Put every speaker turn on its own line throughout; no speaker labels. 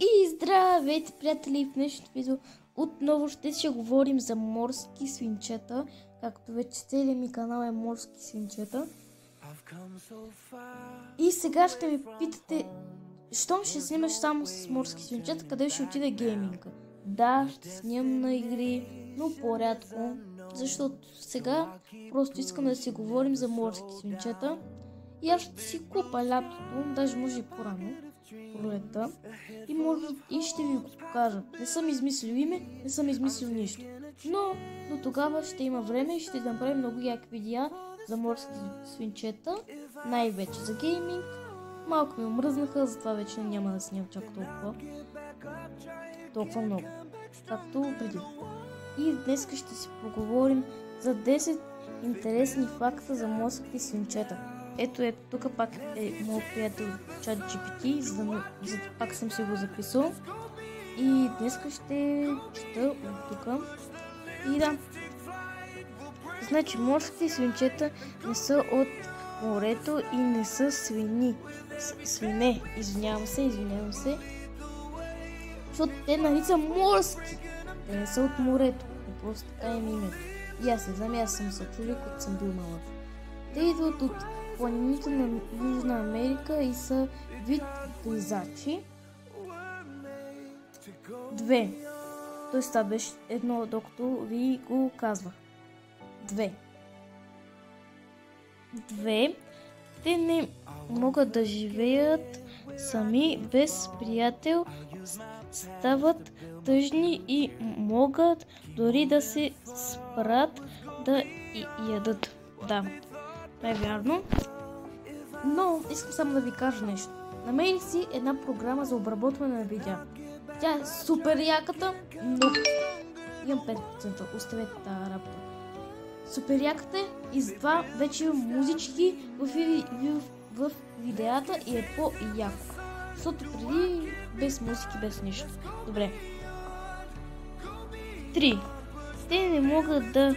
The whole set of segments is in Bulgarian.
И здравейте, приятели! В днешното видео отново ще говорим за морски свинчета, както вече целият ми канал е морски свинчета. И сега ще ми питате, щом ще снимаш само с морски свинчета, къде ще отиде гейминга? Да, ще снимам на игри, но по-рядко, защото сега просто искам да си говорим за морски свинчета. И аз ще си купа лятото, даже може и по-рано, пролетта, и ще ви го покажа. Не съм измислил име, не съм измислил нищо. Но до тогава ще има време и ще направим много яки видеа за морски свинчета, най-вече за гейминг. Малко ми омръзнаха, затова вече няма да снимам чак толкова много, както преди. И днес ще си поговорим за 10 интересни факта за морските свинчета. Ето, тук пак е моят приятел ChatGPT, за пак съм си го записал. И днес ще чета от тук. И да. Значи, морските свинчета не са от морето и не са свине. Извинявам се. Защото те нали са морски. Те не са от морето. Просто така им името. И аз не знам, аз съм съчувал, като съм бил малък. Те идват от планините на Южна Америка и са вид гризачи. 2. Тоест това беше едно, докато ви го казвах. 2. Те не могат да живеят сами без приятел, стават тъжни и могат дори да се спрат да ядат. Да, това е вярно. Но искам само да ви кажа нещо. Намерих си една програма за обработване на видеа. Тя е супер яката, но имам 5%. Оставете тази работа. Супер яката и затова вече имам музички в видеята и е по-яко. Защото преди без музики, без нищо. Добре. 3. Те не могат да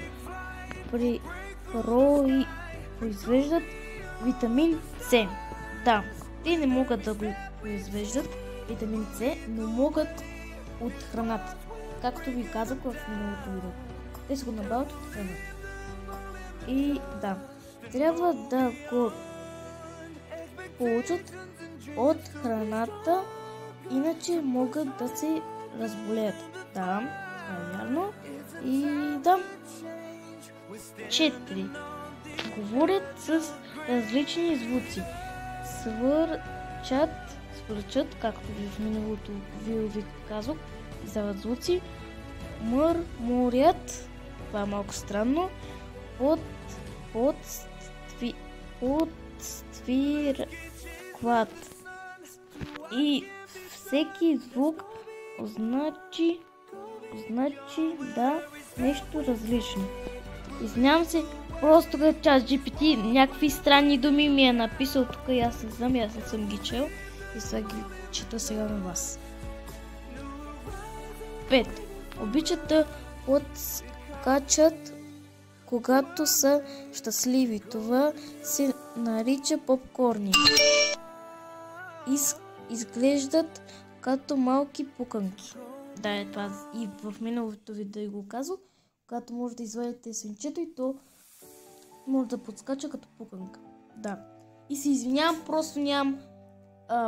произвеждат витамин С. Да, те не могат да го произвеждат витамин С, но могат от храната. Както ви казах в миналото видео. Те се го набавят от храната. И да, трябва да го получат от храната, иначе могат да се разболеят. Да, това е вярно. И да. 4. Говорят с различни звуци. Свърчат, както ви в миналото ви казах, издават звуци. Мърморят, това е малко странно. Подсвиркват. И всеки звук значи да нещо различно. Извинявам се, просто като ChatGPT някакви странни думи ми е написал тук и аз не знам, аз не съм ги чел и сега ги чета сега на вас. 5. Обичат да отскачат, когато са щастливи. Това се нарича попкорни. Изглеждат като малки пуканки. Да, е това и в миналото видео го казах. Когато може да извадите свинчето и то може да подскача като пуканка. Да. И се извинявам, просто нямам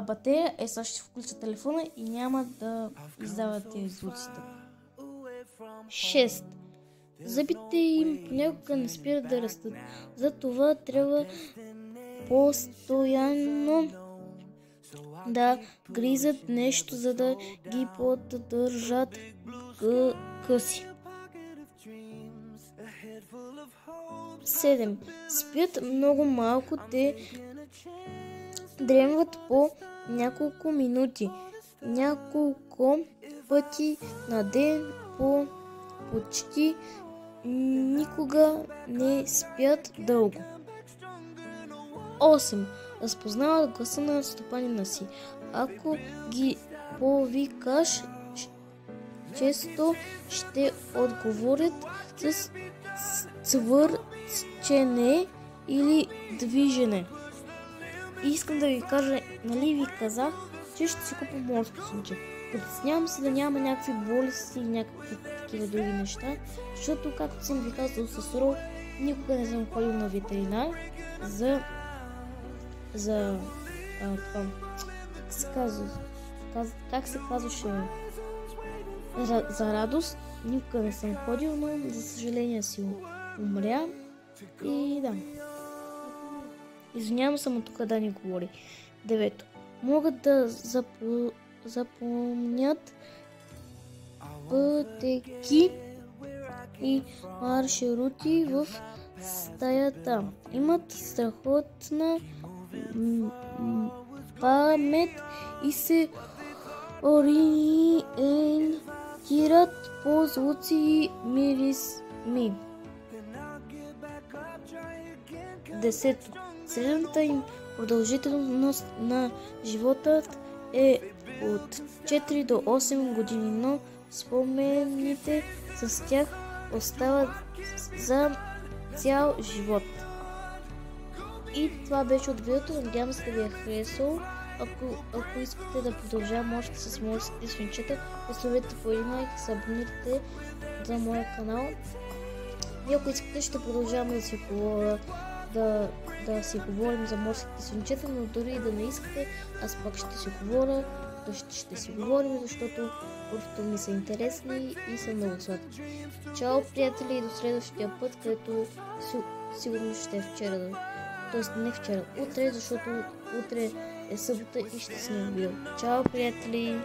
батерия. Сега ще включа телефона и няма да издава тези звуците. 6. Зъбите им понякога не спират да растат. Затова трябва постоянно да гризат нещо, за да ги поддържат къси. 7. Спят много малко, те дремват по няколко минути, няколко пъти на ден, почти никога не спят дълго. 8. Разпознават гласа на стопанина си. Ако ги повикаш, често ще отговорят с цвърчене или движене. И искам да ви кажа, нали ви казах, че ще си купа морско свинче. Притеснявам се да няма някакви болести и някакви такива други неща, защото, както съм ви казал с Рол, никога не съм ходил на ветеринар за това, как се казваше, за радост. Никога не съм ходил, но за съжаление си умря. И да. Извинявам се, тук да ни говори. 9. Могат да запомнят пътеки и маршрути в стаята. Имат страхотна памет и се ориентират по звуци и мирисми. 10. Средната им продължителност на живота е от 4 до 8 години, но спомените с тях остават за цял живот. И това беше от видеото. Надявам се да ви е харесало. Ако искате да продължавам още с морските свинчета, поставете по един лайк и се абонирайте за моя канал. И ако искате, ще продължавам да си говоря, да си говорим за морските свинчета, но дори и да не искате, аз пак ще си говоря, ще си говорим, защото просто ми са интересни и са много сладки. Чао, приятели, и до следващия път, където сигурно ще е вчера. Тоест не вчера, утре, защото утре е събота и ще снимам видео. Чао, приятели!